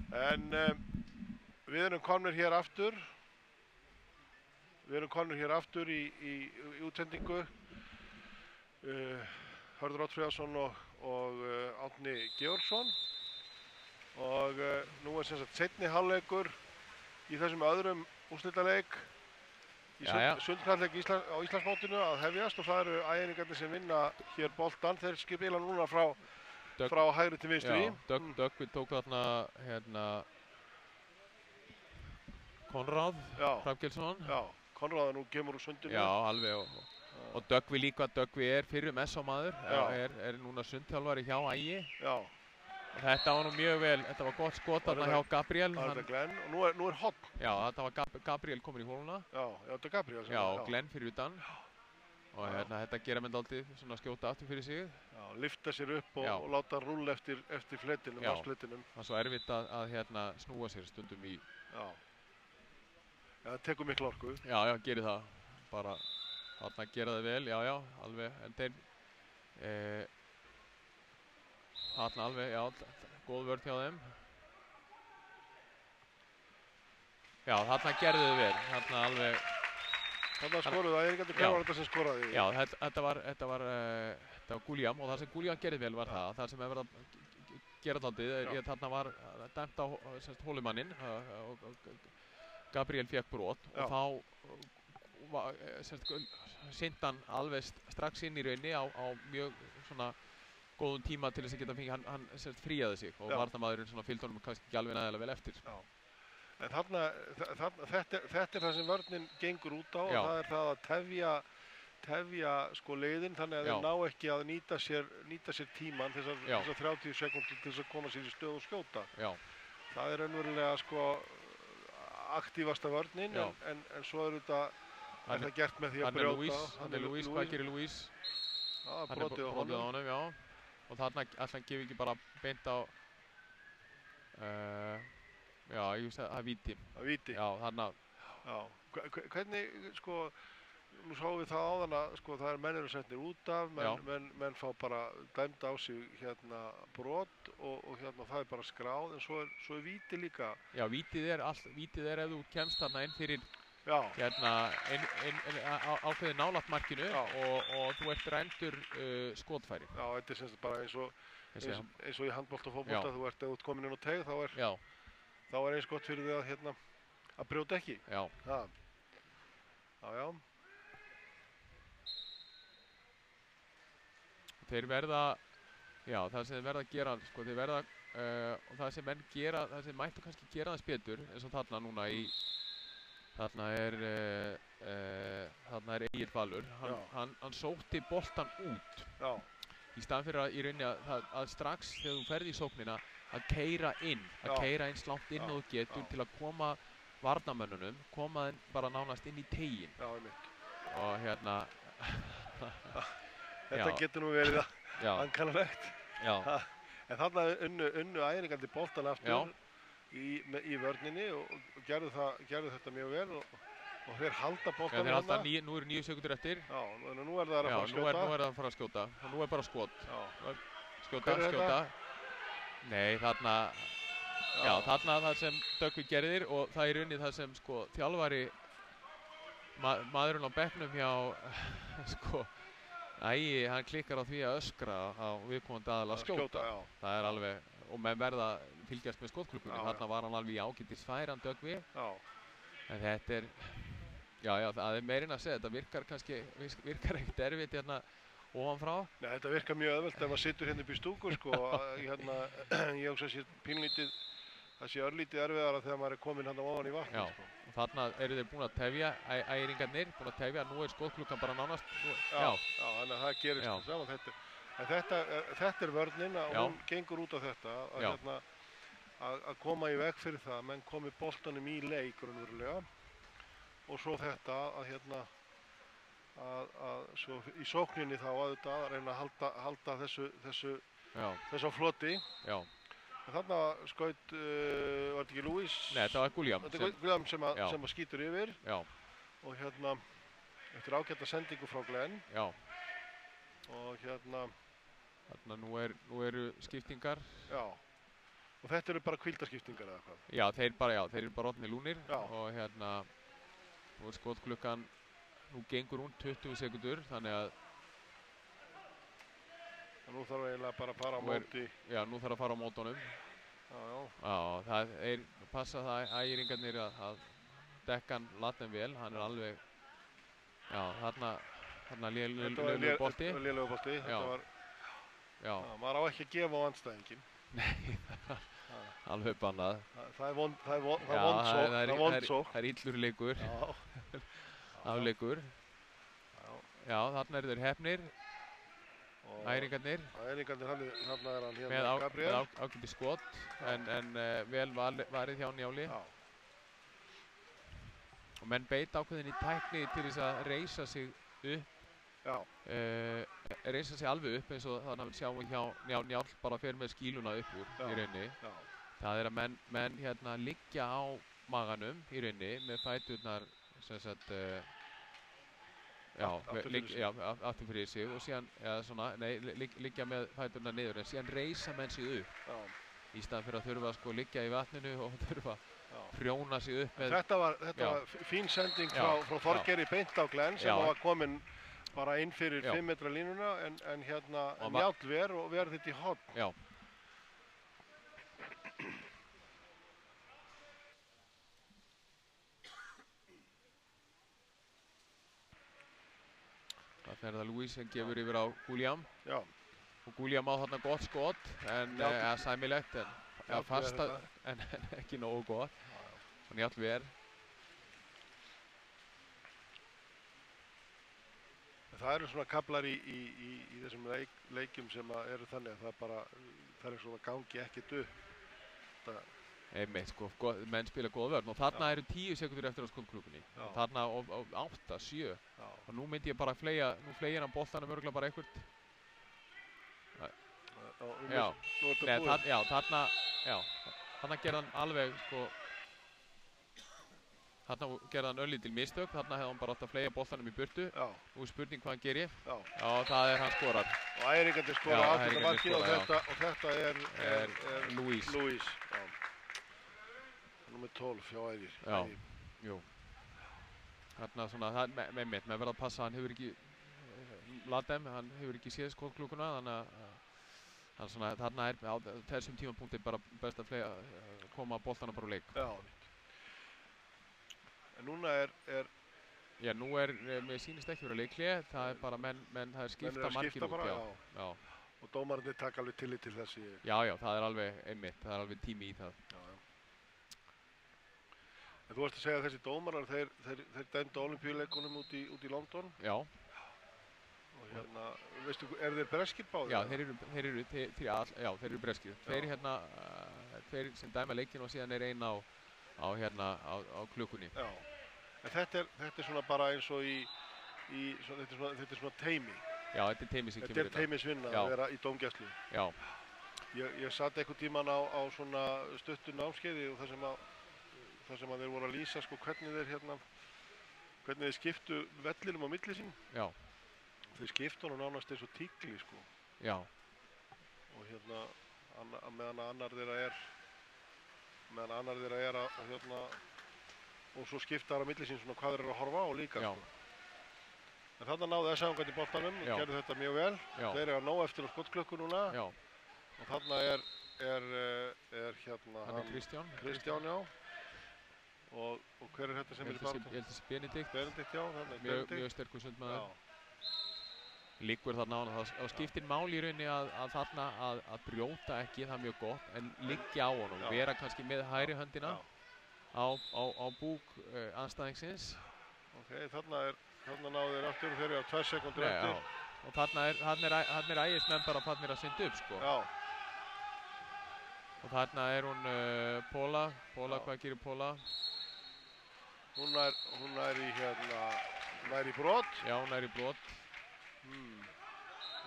En við erum komnir hér aftur. Við erum komnir hér aftur í útsendingu. Hörður Oddfríðarsson og Árni Georgsson. Og nú er sem sagt seinni hálfleikur í þessum öðrum úrslitaleik í sundknallleik á Íslandsmótinu að hefjast og það eru æfingarnir sem vinna hér boltan. Þeir spila núna frá hægri til vinstri. Já, Döggvi tók þarna Konráð Hrafgilsson. Já, Konráð nú kemur úr sundinu. Já, alveg og Döggvi líka, Döggvi er fyrrum SO-maður, er núna sundþjálfari hjá Ægi. Já. Þetta var nú mjög vel, þetta var gott skot þarna hjá Gabriel. Það er Glenn og nú er horn. Já, þetta var Gabriel komin í hóluna. Já, þetta er Gabriel. Já, og Glenn fyrir utan. Og þetta gera menn dálítið svona skjóta aftur fyrir sig. Já, lyfta sér upp og láta rúlla eftir fletinum, ásfletinum. Það er svo erfitt að snúa sér stundum í. Já. Já, það tekur miklu orku. Já, gerir það. Bara þarna gera það vel, já, alveg. En þeir þarna alveg, góð vörð hjá þeim. Já, þarna gerðu þau vel, þarna alveg. Þarna skoruðu það, ég er ekki að klára þetta sem skoraði. Já, þetta var Guljam og það sem Guljam gerði vel var það sem hefur verið að gera þáttið. Þarna var dæmt á hólumanninn og Gabriel fekk brot og þá syndi hann alveg strax inn í rauninni á mjög svona góðum tíma til þess að geta fengið, hann fríaði sig og varnarmaðurinn fylgdi honum kannski ekki alveg nægilega vel eftir. Já. En þetta er það sem vörnin gengur út á og það er það að tefja sko leiðin þannig að þeir ná ekki að nýta sér tíman þessar 30 sekúndur til þess að koma sér í stöð og skjóta. Já. Það er raunverulega sko aktífasta vörnin en svo er það gert með því að brjóta. Hann er Luís, hvað gerir Luís? Það er brotið á honum. Já. Og þarna ætla hann gefi ekki bara beint á já, ég veist að það er víti. Það er víti? Já, þarna. Já, hvernig, sko, nú sáum við það áðan að, sko, það er menn eru setnir út af, menn fá bara dæmt á sig brot og það er bara skráð, en svo er víti líka. Já, vítið er ef þú kemst þarna inn fyrir ákveðið nálægt markinu og þú ert rændur skotfæri. Já, þetta er sem sagt bara eins og í handbolta og fótbolta, ef þú ert komin inn á teig, þá er eins gott fyrir þig að brjóta ekki. Já. Já. Þeir verða, það sem þeir verða að gera, sko, þeir verða, og það sem menn gera, það sem mættu kannski gera þess betur, eins og þarna núna þarna er Egill Valur, hann sótti boltan út. Já. Í staðan fyrir að í rauninni að strax þegar þú ferð í sóknina að keyra inn slangt inn og þú getur til að koma varnarmönnunum, koma þeim bara nánast inn í teiginn. Já, einmitt. Og Þetta getur nú verið ankannalegt. Já. En þarna unnu æfingarnir boltan aftur í vörninni og gerðu þetta mjög vel og þeir halda boltan hérna. Nú eru 9 sekundur eftir. Já, nú er það að fara að skjóta. Nú er það að fara að skjóta. Og nú er bara skot. Skjóta. Nei, þarna það sem Döggvi gerðir og það er unnið það sem sko þjálfari maðurinn á bekknum hjá sko Ægi, hann klikkar á því að öskra á viðkomandi aðal að skjóta. Það er alveg, og menn verða fylgjast með skotklubunni, þarna var hann alveg í ágætis færan Döggvi. En þetta er, það er meirinn að segja, þetta virkar ekkert erfitt hérna ofanfrá. Nei, þetta virkar mjög öðvöld ef maður situr hérna upp í stúku, sko, ég hugsa að sé pínlítið, það sé örlítið erfiðara þegar maður er komin hérna ofan í vatni, sko. Og þarna eru þeir búin að tefja, æringarnir, nú er skotklukkan bara nánast. Já, þannig að það gerist saman. En þetta er vörnin og hún gengur út á þetta, að koma í veg fyrir það, menn komi boltanum í leik raunverulega og svo þetta að svo í sókninni þá að reyna að halda þessu á floti. Já. En þarna skaut, var þetta ekki Luís? Nei, þetta var Guljam. Þetta er Guljam sem að skýtur yfir. Já. Og eftir ágæta sendingu frá Glenn. Já. Og Þarna nú eru skiptingar. Já. Og þetta eru bara hvíldarskiptingar eða hvað? Já, þeir eru bara orðnir lúnir og hérna, nú skotklukkan, nú gengur hún 20 sekundur, þannig að nú þarf eiginlega bara að fara á móti. Já, nú þarf að fara á mótunum. Já, það passa það ægiringarnir að dekkan Laden vel, hann alveg, já, þarna lélegur bolti. Þetta var lélegur bolti, þetta var, já, maður á ekki að gefa á andstæðingin. Nei, alveg bannað. Það er vondsókn. Það er illur leikur, afleikur. Já, þarna eru þeir hefnir, æringarnir. Æringarnir, þarna er hann hérna Gabriel. Með ágæti skot, en vel varið hjá Njáli. Og menn beita ákveðin í tækni til þess að reisa sig upp. Reisa sig alveg upp eins og þannig að við sjáum hjá Njál bara fer með skíluna upp úr í rauninni. Það er að menn hérna liggja á maganum í rauninni með fæturnar sem sagt aftur fyrir sig og síðan liggja með fæturnar niður en síðan reisa menn sig upp í staðan fyrir að þurfa sko liggja í vatninu og þurfa prjóna sig upp með. Þetta var fín sending frá Þorgeiri beint á Glenn sem var komin bara inn fyrir 5 metra línuna en hérna Njáll og verið þetta í horn. Já. Það fer það Luis sem gefur yfir á Guillaume. Já. Og Guillaume á þarna gott skot en sæmilegt en fasta en ekki nógu gott. Og Njáll ver. Það eru svona kaflar í þessum leikjum sem eru þannig að það er svona gangi ekkert upp. Einmitt, sko, menn spila góða vörn og þarna eru 10 sekundur eftir á skotklukkunni. Þarna á 8, 7 og nú myndi ég bara fleygja, nú fleygir hann boltanum örgulega bara eitthvað. Þarna gerði hann alveg, sko, þarna gerði hann örlítil mistök, þarna hefði hann bara átt að fleygja boltanum í burtu. Nú er spurning hvað hann gerir. Já, það er hann skorar. Og æringarnir skora aftur markið og þetta er Luis. Númer 12 hjá Ægir. Já, jú. Þarna svona, með verða að passa, hann hefur ekki, Laden, hann hefur ekki séð skotklúkuna, þannig að svona, þarna á þessum tímapunkti bara best að koma boltana bara úr leik. Já. En núna Já, nú mér sýnist ekki verið leikhlé, það er bara menn það er skipta margir út, já. Og dómararnir taka alveg tillit til þessi. Já, það er alveg einmitt, það er alveg tími í það. En þú varst að segja að þessi dómarar, þeir dæmdu Ólympíuleikunum út í London. Já. Og hérna, veistu, þeir breskir báðir? Já, þeir eru breskir. Þeir sem dæma leikinn og síðan er einn á klukkunni. Já. En þetta er svona bara eins og þetta er svona teimi. Já, þetta er teimi sem kemur þetta. Þetta er teimisvinna að vera í dómgæslu. Já. Ég satt einhvern tíman á svona stuttu námskeiði og þar sem að þeir voru að lýsa sko hvernig þeir skiptu vellinum á milli sín. Já. Þeir skiptu hann nánast eins og tígli sko. Já. Og hérna meðan annar þeirra er að hérna og svo skipta þar á milli sín svona hvað þeir eru að horfa á líka sko. En þarna náðu þessi ángandi boltanum og gerðu þetta mjög vel. Þeir eru að ná eftir á skotklukku núna. Já. Og þarna er hérna hann Kristján, já. Og hver er þetta sem er í barndum? Ég held þessi Benedikt. Benedikt, já. Mjög sterkur sundmaður. Liggur þarna á hann. Það skiptir máli í rauninni að þarna að brjóta ekki, það er mjög gott, en liggja á honum. Vera kannski með hægri höndina á búk andstæðingsins. Ok, þarna náðu þeir aftur og þeir eru á 2 sekúndur eftir. Og þarna er ægismenn bara farnir að synda upp, sko. Já. Og þarna er hún Póla, hvað gerir Póla? Hún er í brot. Já, hún er í brot.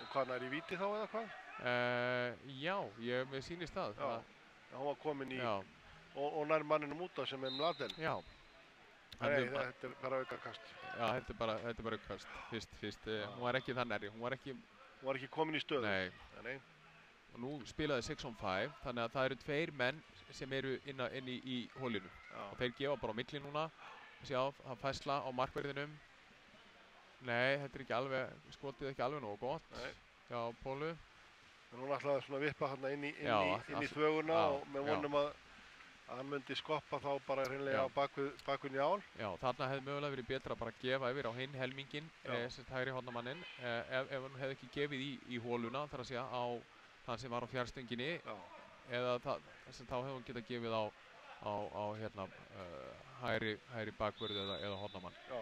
Og hvað, er í víti þá eða hvað? Já, mér sýnist það. Já, hún var komin í, og nær manninum út af sem er Laden. Já. Nei, þetta er bara aukakast. Já, þetta er bara aukakast, fyrst. Hún var ekki það nærri, hún var ekki komin í stöðu. Nei. og nú spilaði 6 on 5, þannig að það eru 2 menn sem eru inn í hólinu og þeir gefa bara á milli núna. Sjá, það fæsla á markverðinum. Nei, þetta er ekki alveg, skotið ekki alveg nógu gott. Nei. Já, Pólu. En hún ætlaði svona að vippa hérna inn í þvöguna og með vonum að hann myndi skoppa þá bara hreinlega á bakvið Njál. Já, þarna hefði mögulega verið betra bara að gefa yfir á hinn helminginn, sem hægri hornamanninn, ef hann hefði ekki gefið í hóluna, þar að segja á þann sem var á fjærstönginni, eða þá hefði hann getað gefið á hérna hægri bakvörð eða hornamann. Já.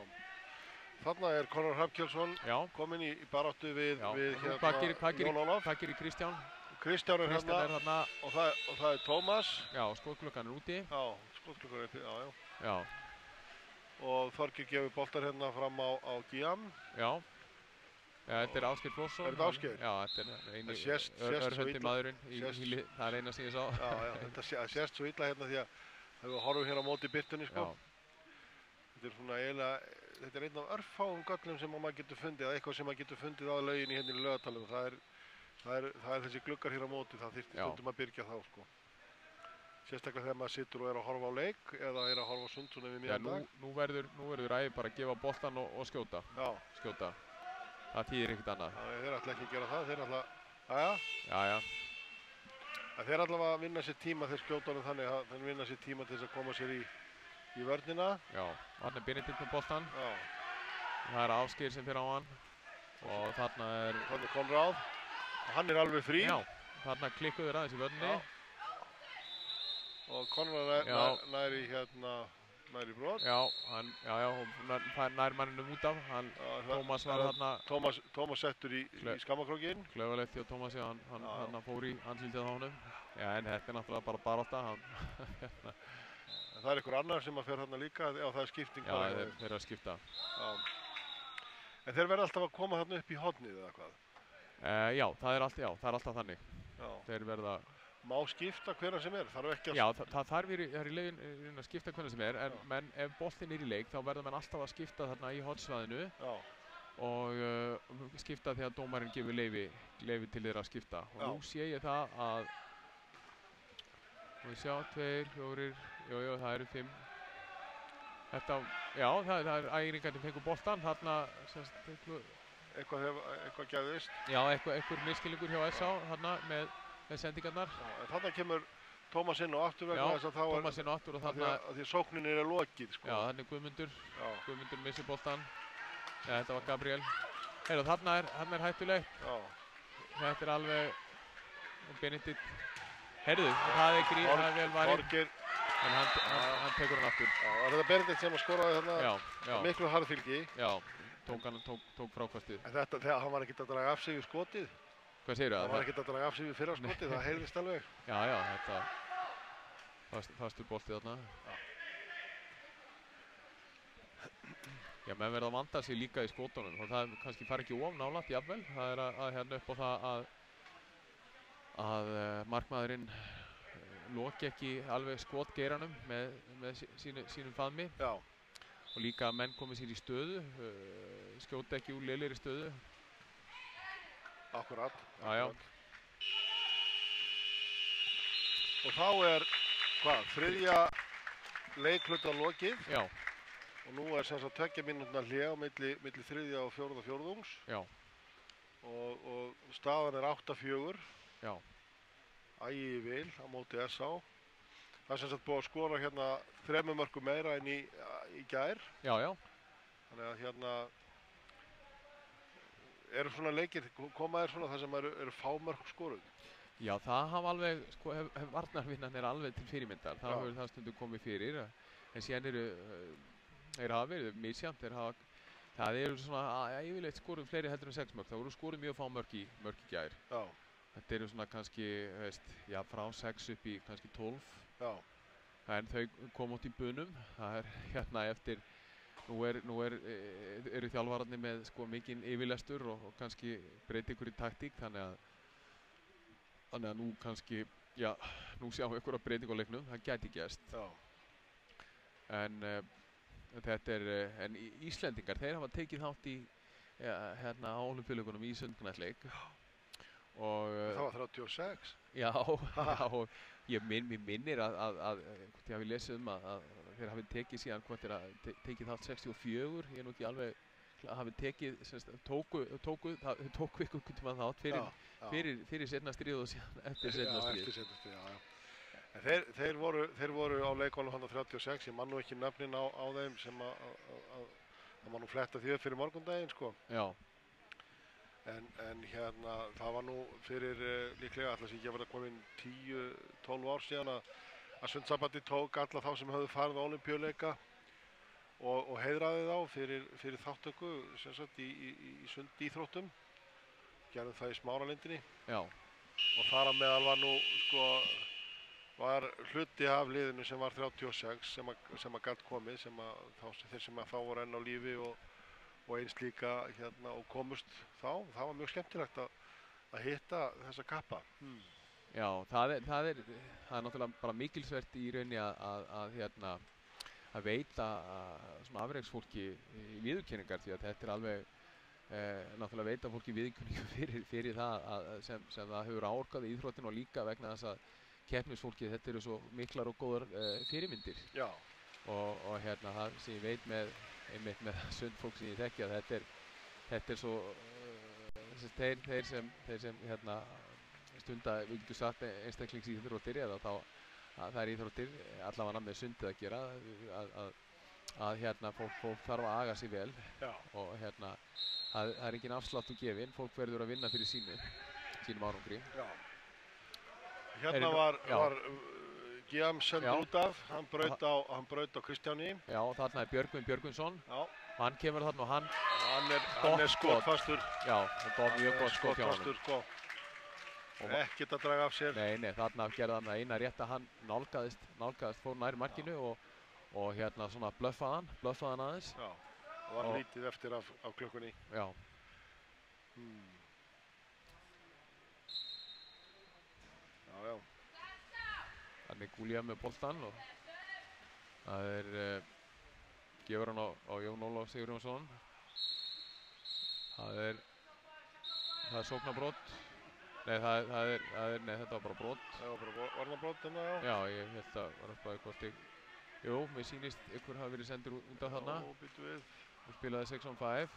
Þarna er Conor Hrafnkelsson kominn í baráttu við hérna Jón Ólaf. Hvað gerir Kristján? Kristján er hérna og það er Tómas. Já, skotklukkan er úti. Já, skotklukkan er úti, já. Og Þorgeir gefur boltar hérna fram á Guillaume. Já. Þetta er Ásgeir Flósson. Er þetta Ásgeir? Já, þetta er eini örhöndi maðurinn það er eina sem ég sá. Já, þetta sést svo illa hérna því að við horfum hérna á móti birtunni, sko. Þetta er svona eiginlega, þetta er einn af örfáum göllum sem maður getur fundið, eða eitthvað sem maður getur fundið á lauginni hérna í Laugatalum. Það er þessi gluggar hér á móti, það þyrfti stundum að byrgja þá, sko. Sérstaklega þegar maður situr og er að horfa á leik eða er að horfa á sund svona við miðjan dag. Nú verður æði bara að gefa boltan og skjóta. Já. Skjóta. Það þýðir ekkert annað. Já, þeir ætla ekki að gera það, þeir ætla, Jæja. Þeir ætla að vinna sér tíma, þeir skjóta honum þannig að þeir vinna sér tíma til þess að koma sér í vörnina. Já, þarna er Benedikt með boltan. Já. Það er Ásgeir sem fyrir á hann. Og þarna er Konráð. Og hann er alveg frí. Já, þarna klikkuður aðeins í vörninni. Og Konráð nær í brot. Já, hann nær manninum út af. Tómas var þarna. Tómas settur í skammakrókinn. Klauvalegt hjá Tómasi, hann fór í andlitið á honum. Já, en þetta er náttúrulega bara barátta. Það er einhver annar sem að fer þarna líka. Já, það er skipting. Já, þeir eru að skipta. Já. En þeir verða alltaf að koma þarna upp í hornið eða hvað? Já, það er alltaf þannig. Já. Þeir verða. Má skipta hvernig sem er, þarf ekki að... Já, það þarf í leiðin að skipta hvernig sem er, en ef boltinn er í leik þá verður mann alltaf að skipta þarna í hornsvæðinu og skipta þegar dómarinn gefur leyfi til þeirra að skipta. Og nú sé ég það að, við sjá, 2, 4, jú, það eru 5. Þetta, það er æringarnir fengur boltan, þarna, eitthvað gæðist. Já, eitthvað miskilningur hjá SA, þarna með sendingarnar. En þarna kemur Tómas inn og aftur vegna þess að þá Tómas inn og aftur og þarna... Því sókninni er lokið, sko. Já, þannig Guðmundur. Guðmundur missir boltan. Ja, þetta var Gabriel. Heyrðu, þarna er hættulegt. Já. Þetta er alveg... Benedikt. Heyrðu, það er vel varinn. Þorgeir. En hann tekur hann aftur. Já, var þetta Benedikt sem skoraði þarna miklu harðfylgi. Já, tók frákastið. En þetta, þegar hann var ekkert að draga af sig við skotið. Hvað segirðu það? Það var ekkert að draga af sig við fyrra skotið, það heyrðist alveg. Já, þetta fastur boltið þarna. Já, menn verða að vanda sig líka í skotunum og það kannski fari ekki of nálægt jafnvel. Það er að hérna upp á það að markmaðurinn loki ekki alveg skotgeiranum með sínum faðmi. Já. Og líka að menn komi sér í stöðu, skjóta ekki úr lélegri stöðu. Akkurat. Já. Og þá er, þriðja leikhluta lokið. Já. Og nú er sem sagt 2 mínútna hlé á milli þriðja og fjórðungs. Já. Og staðan er 8-4. Já. Ægi vil á móti SA. Það er sem sagt búið að skora hérna 3 mörkum meira en í gær. Já. Þannig að hérna eru svona leikir, koma þér svona þar sem eru fámörk skoruð? Já, það hafa alveg, varnarvinnan er alveg til fyrirmyndar. Það hefur það stundum komið fyrir. En síðan þeir hafa verið misjafnt. Það eru svona yfirleitt skoruð fleiri heldur en 6 mörk. Það voru skoruð mjög fá mörk í gær. Já. Þetta eru svona kannski, frá 6 upp í kannski 12. Já. En þau koma út í bunum. Það er hérna eftir... Nú eru þjálfararnir með mikinn yfirlestur og kannski breyti ykkur í taktík þannig að nú kannski, nú sjáum við ykkur að breyting á leiknum, það gæti gerst. Já. En Íslendingar, þeir hafa tekið þátt í hérna á Ólympíuleikunum í sundknattleik Það var 36. Já, já, mér minnir að ég hafi lesið að þeir hafi tekið síðan hvort tekið þátt 64, ég nú ekki alveg hafi tekið, tóku ykkur tíma þátt fyrir seinna stríð og síðan eftir seinna stríð. Já, eftir seinna stríð, já. En þeir voru á leikvanum hann á 36, ég man nú ekki nöfnin á þeim sem það var nú fletta því upp fyrir morgundaginn, sko. Já. En hérna, það var nú fyrir líklega alltaf sem ekki að vera komin 10-12 ár síðan að Sundsambandi tók alla þá sem höfðu farið á Ólympíuleika og heiðraði þá fyrir þáttöku sem sagt í sundíþróttum. Gerðum það í Smáralindinni. Já. Og þar á meðal var nú, sko, var hluti af liðinu sem var 36 sem að gat komið, þeir sem þá voru enn á lífi og eins líka hérna og komust þá. Það var mjög skemmtilegt að hitta þessa kappa. Já, það er náttúrulega bara mikilsvert í rauninni að veita svona afreksfólki viðurkenningar, því að þetta er alveg náttúrulega veita fólki viðurkenningu fyrir það sem það hefur áorkað í íþróttinu og líka vegna þess að keppnisfólki, þetta eru svo miklar og góðar fyrirmyndir. Já. Og hérna það sem ég veit einmitt með sundfólk sem ég þekki að þetta er svo þeir sem hérna stunda, við getum sagt einstaklingsíþróttir eða þá að það er íþróttir allavega með sundið að gera að hérna fólk þarf að aga sig vel. Já. Og hérna það er engin afsláttur gefinn, fólk verður að vinna fyrir sínum árangri. Já. Hérna var Guillaume sendur út af, hann braut á Kristjáni. Já, þarna er Björgvin Björgvinsson. Já. Hann kemur þarna og hann er skotfastur. Já, hann gáð mjög gott skot hjá honum. Sko. Ekkert að draga af sér. Nei, þarna gerði hann eina rétt að hann nálgaðist fór nær markinu og hérna svona blöffaði hann aðeins. Já, og var lítið eftir af klukkunni. Já. Já. Þannig Guillaume með boltann og það er gefur hann á Jón Ólaf Sigurjónsson. Það er sóknarbrot. Nei, þetta var bara brot. Það var bara varnarbrot hérna, já. Já, ég held að var eitthvað hvort jú, mér sýnist ykkur hafi verið sendur út af þarna. Já, býttu við. Og spilaði 6-on-5.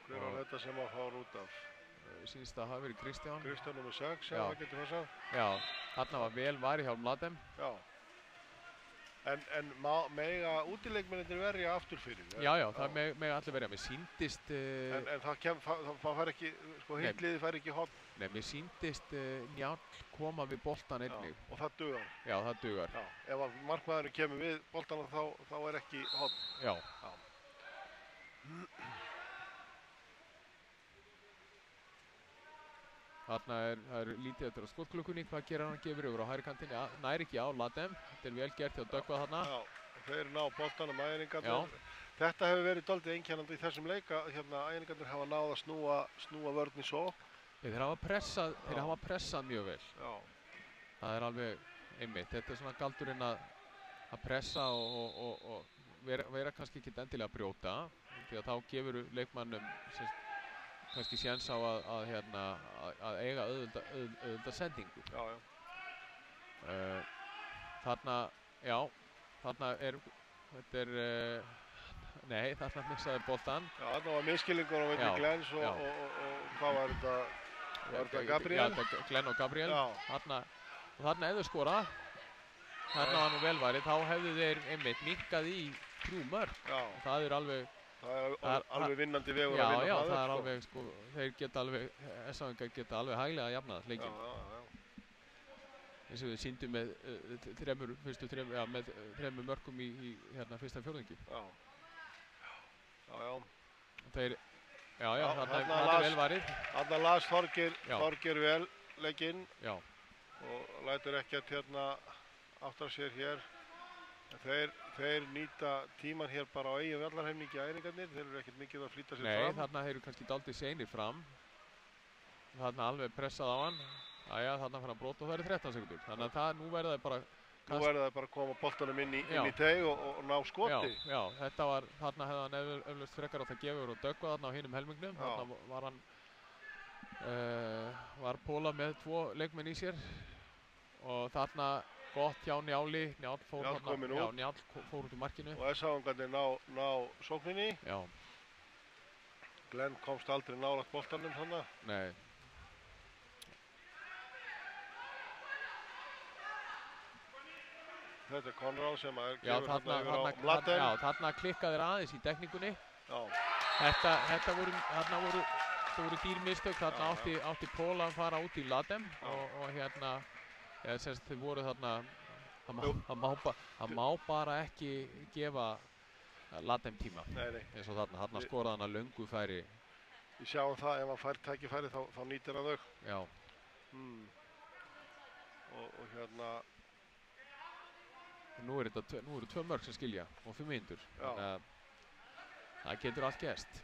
Hver var þetta sem að fara út af? Sýnist að hafi verið Kristján. Kristján nr. 6, já, það getur passað. Já, þarna var vel varið hjá Mladen. Já. En mega útileikmennir verja aftur fyrir? Já, það mega allir verja. Mér sýndist... En það fær ekki, sko, hitliði fær ekki horn? Nei, mér sýndist Njáll koma við boltan einnig. Já, og það dugar? Já, það dugar. Já, ef að markmaðurinn kemur við boltana þá er ekki horn? Já. Þarna er lítið eftir á skotklukkunni, hvað gerir hann? Gefur yfir á hægri kantinn, nær ekki á Ladem. Þetta er vel gert hjá Döggva þarna. Já, þeir ná boltanum æfingarnir. Þetta hefur verið dálítið einkennandi í þessum leika, hérna æfingarnir hafa náð að snúa vörn í sókn. Þeir hafa pressað mjög vel. Já. Það er alveg einmitt, þetta er svona galdurinn að pressa og vera kannski ekki endilega að brjóta, því að þá gefur leikmannum kannski séns á að eiga auðvelda sendingu. Já. Þarna missaði boltan. Já, þarna var misskilningur á milli Glens og hvað var þetta? Var þetta Gabriel? Já, Glenn og Gabriel. Já. Þarna ef þau skora, þarna var nú velvarið, þá hefðu þeir einmitt minnkað í 3 mörk. Já. Það er alveg... Það er alveg vinnandi vegur að vinna það. Já, það er alveg, sko, þeir geta alveg, S-áingar geta alveg hæglega að jafna leikinn. Já. Eins og við sýndum með þremur mörkum í fyrsta fjórðungi. Já. Þeir, þarna er vel varið. Þarna las Þorgeir vel leikinn. Já. Og lætur ekkert áttar sér hér. Þeir nýta tíman hér bara á eigin vallarhelmingi æfingarnir, þeir eru ekkert mikið að flýta sér fram. Nei, þarna eru kannski dálítið seinir fram. Þarna alveg pressað á hann. Þarna fara að brota og það eru 13 sekundur. Þannig að nú verða þeir bara að koma boltanum inn í teig og ná skoti. Já, þarna hefði hann eflaust frekar átt að gefa yfir og Döggva þarna á hinum helmingnum. Þarna var hann var Póla með 2 leikmenn í sér og þarna gott hjá Njáli. Njáll fór út úr markinu. Og SH-ingarnir ná sókninni. Já. Glenn komst aldrei nálægt boltanum þannig. Nei. Þetta Konráð sem gefur þarna yfir á Mladen. Já, þarna klikkaði aðeins í tekníkunni. Já. Þarna voru dýrmistök. Þarna átti Póla að fara út í Mladen og hérna þau voru þarna það má bara ekki gefa Mladen tíma. Nei. Eins og þarna skoraði hann að löngu færi. Við sjáum það, ef hann fær tækifæri þá nýtir hann þau. Já. Og hérna Nú eru 2 mörk sem skilja og 5 mínútur. Þannig að það getur allt gerst.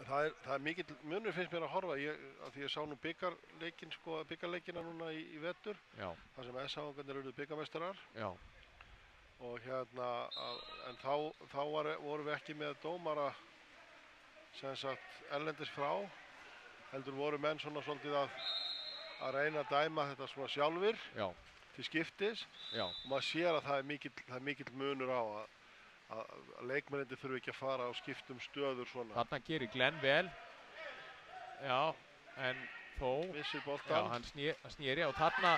Það er mikill munur finnst mér að horfa af því ég sá nú bikarleikina núna í vetur. Já. Þar sem SH-ingarnir urðu bikarmeistarar. Já. Og hérna en þá vorum við ekki með dómara sem sagt erlendis frá. Heldur voru menn svona svolítið að reyna að dæma þetta svona sjálfir. Já. Til skiptis. Já. Og maður sér að það er mikill munur á að leikmennindi þurfi ekki að fara á skiptum stöður svona. Þarna gerir Glenn vel. Já, en þó. Missir boltan. Já, hann snýri og þarna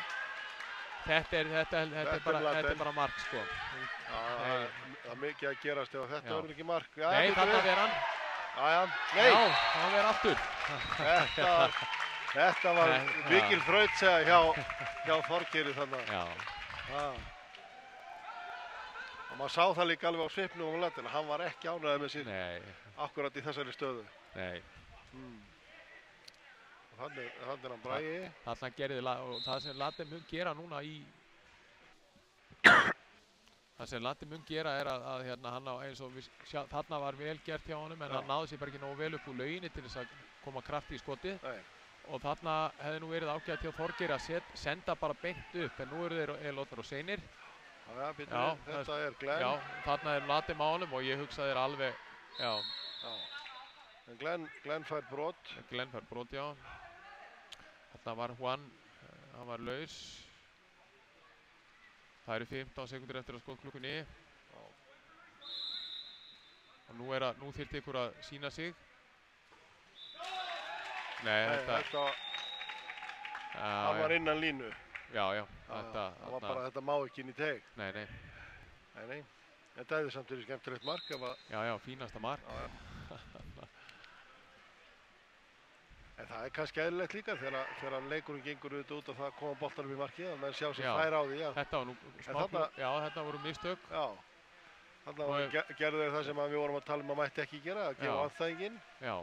þetta er bara mark sko. Já, það er mikið að gerast ef þetta verður ekki mark. Já, nei, þarna ver hann. Nei. Já, það ver aftur. Þetta var mikil þrautseigja hjá Þorgeiri þannig. Já. Og maður sá það líka alveg á svipnum á Mladen. Hann var ekki ánægður með sig akkurat í þessari stöðu. Nei. Og þannig er hann Bragi. Þarna gerði og það sem Mladen mun gera núna það sem Mladen mun gera er að hérna hann eins og þarna var vel gert hjá honum en hann náði sér bara ekki nógu vel upp úr lauginni til þess að koma krafti í skotið. Nei. Og þarna hefði nú verið ágætt hjá Þorgeiri að senda bara beint upp en nú eru þeir lotnar og seinir. Já, þetta er Glenn. Já, þarna er Mladen á honum og ég hugsa þeir alveg, já. En Glenn fær brot. Glenn fær brot, já. Þarna var Juan, hann var laus. Það eru 15 sekundur eftir að skotklukkunni. Og nú þyrfti ykkur að sýna sig. Nei, hann var innan línu. Já. Þetta má ekki inn í teg. Nei. Þetta hefði samt verið skemmtilegt mark. Já, fínasta mark. En það er kannski eðlilegt líka þegar leikurinn gengur út og það koma boltanum í markið að menn sjá sér færa á því. Þetta var nú þetta voru mistök. Já. Þarna gerðu þeir það sem við vorum að tala að mætti ekki gera, að gefa andstæðinginn. Já.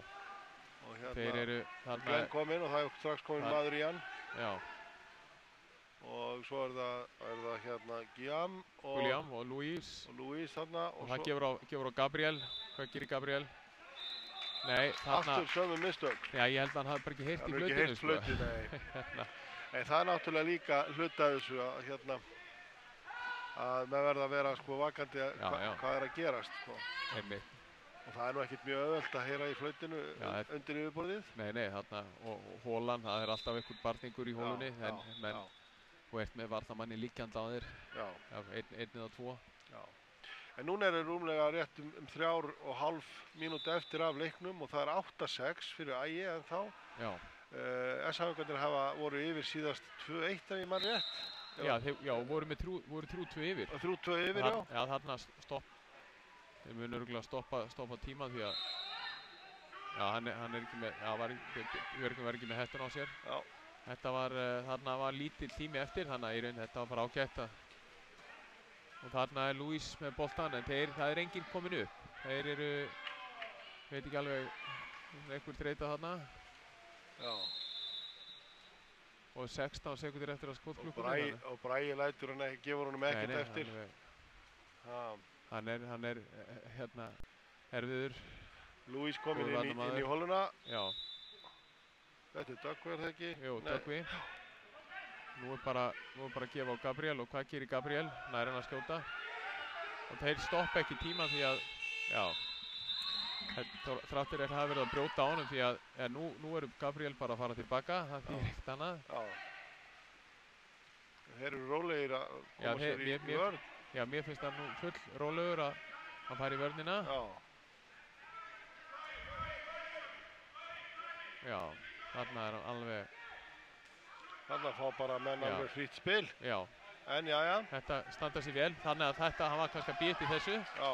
Og hérna Glenn kom inn og það er strax komin maður í hann. Já. Og svo er það hérna Guillaume og Luis þarna. Og það gefur á Gabriel. Hvað gerir Gabriel? Nei, þarna. Aftur sömu mistök. Já, ég held að hann hafði bara ekki heyrt í flautinu. Hann hafði ekki heyrt flautinu, nei. Það er náttúrulega líka hluta af þessu að að maður verða að vera vakandi hvað er að gerast. Einmitt. Og það er nú ekkert mjög auðvelt að heyra í flautinu undir yfirborðið. Nei, þarna, og hólan, það er alltaf einhver barningur í hólunni, og ert með varnarmanni líkjandi á þér, einn eða 2. Já. En núna er rúmlega rétt 3,5 mínúti eftir af leiknum og það er 8-6 fyrir Ægi en þá. Já. SH-ingarnir voru yfir síðast 2-1 ef ég man rétt. Já, voru 3-2 yfir. 3-2 yfir, já. Já, þarna stopp. Þeir munu örugglega stoppa tíman því að hann er ekki með, Jörgen var ekki með hettuna á sér. Já. Þarna var lítill tími eftir, þannig að í raun þetta var bara ágætt og þarna er Luis með boltan en það er enginn komin upp. Þeir eru, veit ekki alveg, einhver þreyta þarna. Já. Og 16 sekundir eftir að skotklukkunni. Og Bragi lætur hann ekki, gefur honum ekkert eftir. Hann er hérna erfiður. Luis komin inn í holuna. Já. Þetta er Döggvi, er það ekki? Jú, Döggvi. Nú er bara að gefa á Gabriel og hvað gerir Gabriel? Nær hann að skjóta. Og þeir stoppa ekki tíma því að, já. þráttur hafa verið að brjóta á honum því að nú eru Gabriel bara að fara tilbaka, það þýðir ekkert annað. Já. Þeir eru rólegir að koma sér í vörn. Já, mér finnst það nú full rólegur að hann fari í vörnina. Já, þarna er hann alveg... Þarna fá bara menn alveg frýtt spil. Já. En jæja. Þetta standa sér vel, þannig að hann var kannski að býta í þessu. Já.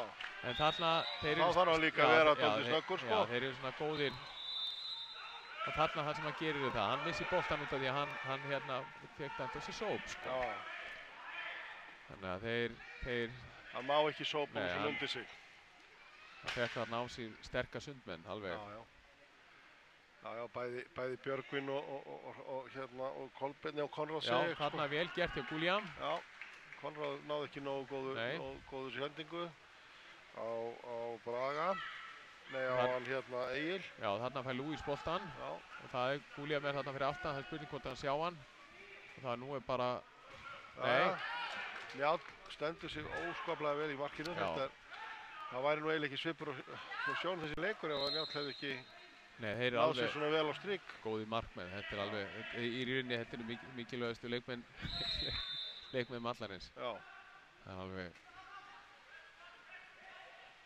En þarna... Þá þarf hann líka að vera dálítið snöggur, sko. Já, þeir eru svona góðir. Og þarna það sem hann gerir það, hann missi boltan út af því að hann hérna fekk það þessi sóp, sko. Já. Þannig að þeir... Hann má ekki sópa hún sem undir sig. Hann fekk þarna á sig sterka sundmenn, alveg. Já, bæði Björgvin og Kolbeinn og Konráð segir. Já, þarna vel gert hjá Guillaume. Já, Konráð náði ekki nógu góðu sendingu á Braga. Nei, á hann Egil. Já, þarna fær Lúís boltan. Já. Og það Guillaume þarna fyrir aftan, það spurning hvort hann sjá hann. Og það nú bara... Nei. Njáll stendur sig óskaplega vel í markinu. Það væri nú eiginlega ekki svipur og sjón þessi leikur ef Njáll hefði ekki... Nei, þeir eru alveg sér svona vel á strik. Góði markmenn, þetta er alveg, í rauninni þetta er mikilvægastu leikmenn allarins. Já. Það er alveg,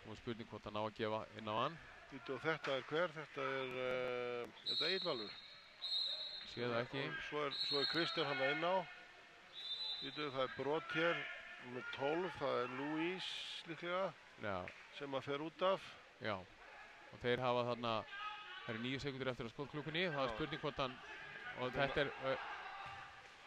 nú spurning hvort hann á að gefa inn á hann. Og þetta er hver? Þetta er Egill Valur. Séð það ekki. Svo er Kristján hann inn á. Það er brot hér með 12, það er Lúís líklega. Já. Sem að fer út af. Já, og þeir hafa þarna... Það eru 9 sekundur eftir að skotklukkunni, það er spurning hvort hann, og þetta er,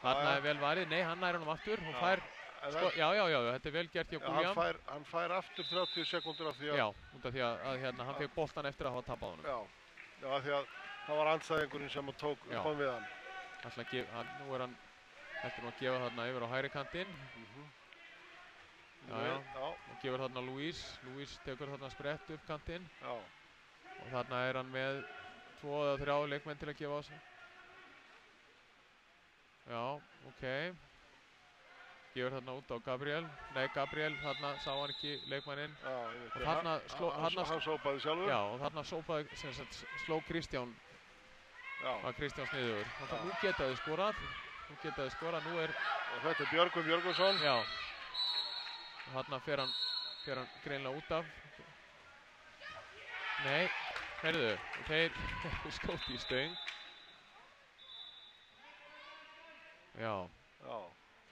þarna er vel varið, nei, hann nær honum aftur, hún fær, já, þetta er vel gert hjá Guillaume. Hann fær aftur 30 sekundur af því að... Já, út af því að hann fekk boltan eftir að hafa tapað honum. Já, af því að það var andstæðingurinn sem hann kom við hann. Nú er hann, eftir að gefa þarna yfir á hægri kantinn. Já, og gefur þarna Lúís tekur þarna sprett upp kantinn. Já. Og þarna er hann með 2 eða 3 leikmenn til að gefa á sig. Já, ok. Gefur þarna út á Gabriel. Nei, Gabriel, þarna sá hann ekki leikmanninn. Já, og þarna hann sópaði sjálfur. Já, og þarna sópaði, sló Kristján. Já. Var Kristján sniðugur. Nú geta þið skorað. Nú er... Og þetta er Björgvin Björgvinsson. Já. Og þarna fer hann greinlega út af. Nei, heyrðu, þeir skóti í stöng. Já. Já,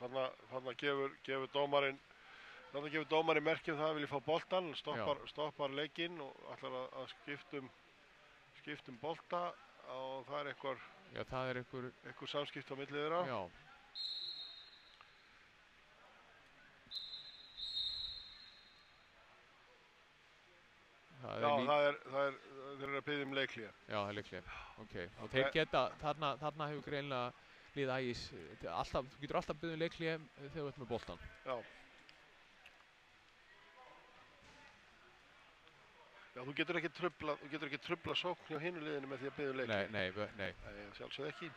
þarna gefur dómarinn merkjum það að vilja fá boltan, stoppar leikinn og ætlar að skiptum bolta og það er einhver samskipt á milli þeirra. Já. Þeir eru að biðja leikhlé. Já, það er leikhlé, ok. Og þeir geta, þarna hefur greinlega lið Ægis, þú getur alltaf biðja leikhlé þegar þú ert með boltan. Já. Já, þú getur ekki trufla sókn hjá hinu liðinu með því að biðja leikhlé. Nei. Nei, sjálfsögðu ekki.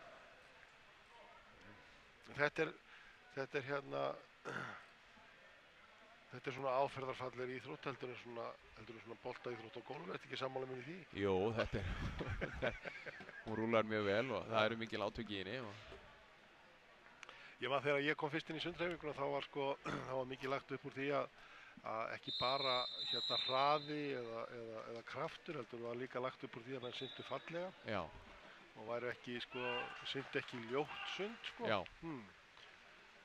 Þetta er svona áferðarfallegri íþrótt, heldur en svona boltaíþrótt á gólfi, ertu ekki sammála með því? Jú, þetta er, hún rúlar mjög vel og það eru mikil átök í henni. Þegar ég kom fyrst inn í sundhreyfinguna, þá var mikið lagt upp úr því að ekki bara hraði eða kraftur, heldur var líka lagt upp úr því að hann syntu fallega. Já. Og væri ekki, syntu ekki ljótt sund, Já.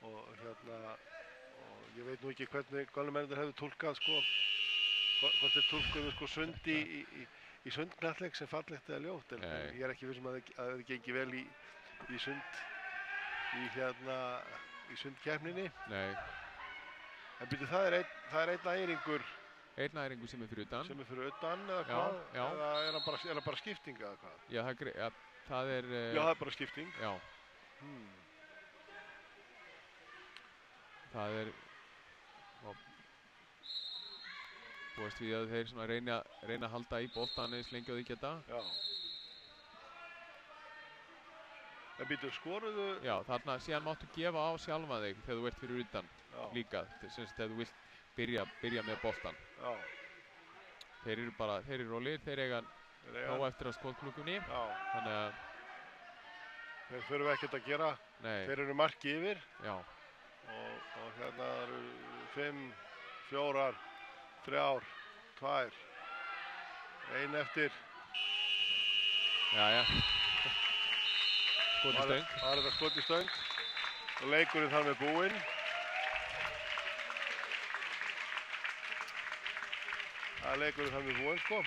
Og ég veit nú ekki hvernig gömlumennir hefðu túlkað, hvort þeir túlkuðu sund í sundknallleik sem fallegt eða ljótt, en ég er ekki vissum að það gengi vel í sund, í sundkeppninni. Nei. En byrju, það er einn æringur. Einn æringur sem er fyrir utan. Sem er fyrir utan, eða hvað? Já. Eða er hann bara skipting, eða hvað? Já, það er... Já, það er bara skipting. Já. Það er... Búast við að þeir reyna að halda í boltan eins lengi og þeir geta. Já. En byrju, skoruðu... Já, þarna síðan máttu gefa á sjálfa þig þegar þú ert fyrir utan líka, þegar þú vilt byrja með boltan. Já. Þeir eru rólegir, þeir eiga nóg eftir að skotklukkunni. Já. Þannig að þeir þurfa ekkert að gera. Nei. Þeir eru marki yfir. Já. Og hérna eru 5, 4, 3, 2, 1 eftir. Jæja. Skot í stöng. Það er þetta skot í stöng. Og leikurinn þar með búinn. Það er leikurinn þar með búinn, sko.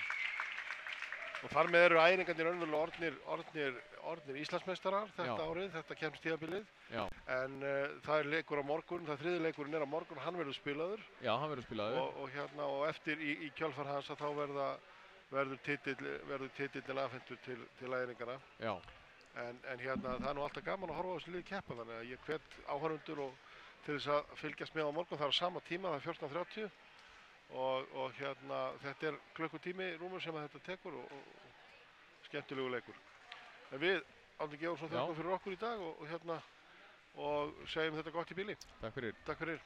Og þar með eru æfingarnir raunverulega orðnir Íslandsmeistarar þetta árið, þetta kemstíðabilið. Já. En það er leikur á morgun, það þriði leikurinn er á morgun, hann verður spilaður. Já, hann verður spilaður. Og eftir í kjölfar hans að þá verður titillinn afhentur til æfingarna. Já. En hérna, það er nú alltaf gaman að horfa á þessu liði keppa, þannig að ég hvet áhorfendur til þess að fylgjast með á morgun. Það er á sama tíma, það er 14:30 og hérna, þetta er klukkutími rúmur sem að þetta tekur og skemmtilegu leikur. En við, Árni Georgsson, þökkum fyrir okkur í dag og segjum þetta gott í bili. Takk fyrir. Takk fyrir.